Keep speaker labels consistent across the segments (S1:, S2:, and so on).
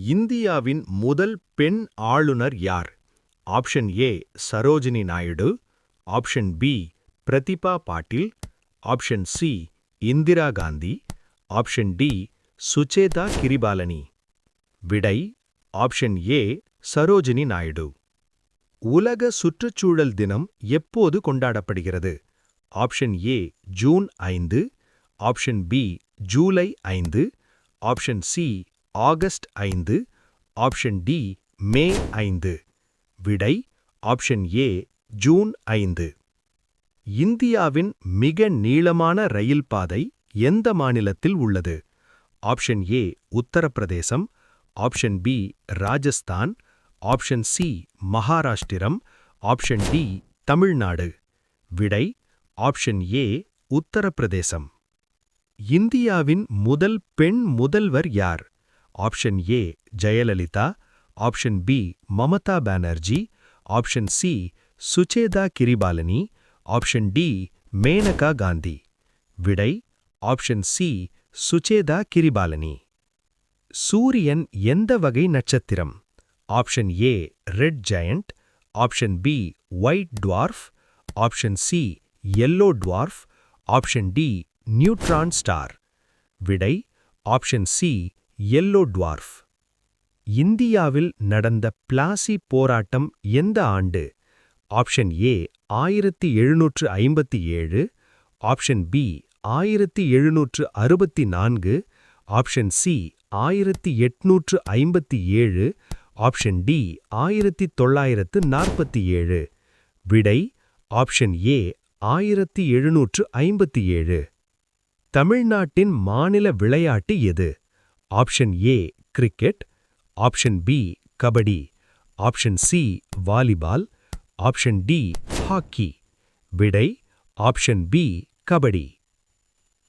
S1: இந்தியாவின் முதல் பெண் ஆளுநர் யார்? Option A Sarojini Naidu, option B Pratibha Patil, option C Indira Gandhi, option D Sucheta Kripalani. விடை ஆப்ஷன் ஏ சரோஜினி நாயுடு. உலக சுற்றுச்சூழல் தினம் எப்போது கொண்டாடப்படுகிறது? Option A June 5, option B July 5, option C August 5, option D May 5. விடை ஆப்ஷன் ஏ ஜூன் 5. இந்தியாவின் மிக நீளமான ரயில் பாதை எந்த மாநிலத்தில் உள்ளது? Option A Uttar Pradesh, option B Rajasthan, option C Maharashtra, option D Tamil Nadu. விடை ஆப்ஷன் ஏ உத்தரப்பிரதேசம். இந்தியாவின் முதல் பெண் முதல்வர் யார்? Option A Jayalalitha, option B Mamata Banerjee, option C Sucheta Kripalani, option D Maneka Gandhi. விடை ஆப்ஷன் சி சுச்சேதா கிரிபாலனி. சூரியன் எந்த வகை நட்சத்திரம்? Option A red giant, option B white dwarf, option C yellow dwarf, option D neutron star. விடை ஆப்ஷன் சி yellow டுவார்ஃப். இந்தியாவில் நடந்த பிளாசி போராட்டம் எந்த ஆண்டு? Option A 1757, option B 1764, option C 1857, option D 1947. விடை ஆப்ஷன் ஏ 1757. தமிழ்நாட்டின் மாநில விளையாட்டு எது? Option A cricket, option B kabaddi, option C volleyball, option D hockey. விடை ஆப்ஷன் பி கபடி.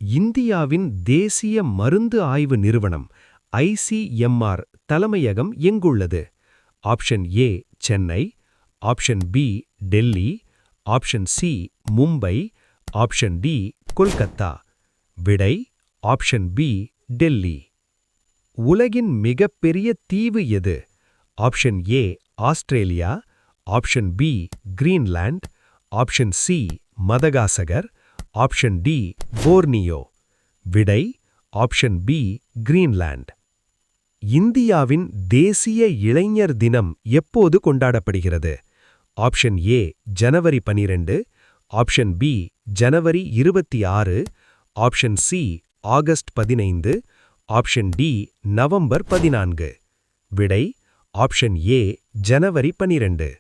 S1: இந்தியாவின் தேசிய மருந்து ஆய்வு நிறுவனம் ICMR தலைமையகம் எங்குள்ளது? Option A Chennai, option B Delhi, option C Mumbai, option D Kolkata. விடை ஆப்ஷன் பி டெல்லி. உலகின் மிகப்பெரிய தீவு எது? Option A Australia, option B Greenland, option C Madagascar, option D Borneo. விடை ஆப்ஷன் பி கிரீன்லாண்ட். இந்தியாவின் தேசிய இளைஞர் தினம் எப்போது கொண்டாடப்படுகிறது? ஆப்ஷன் ஏ ஜனவரி 12, ஆப்ஷன் பி ஜனவரி 26, option C August 15, option D நவம்பர் 14. விடை ஆப்ஷன் ஏ ஜனவரி 12.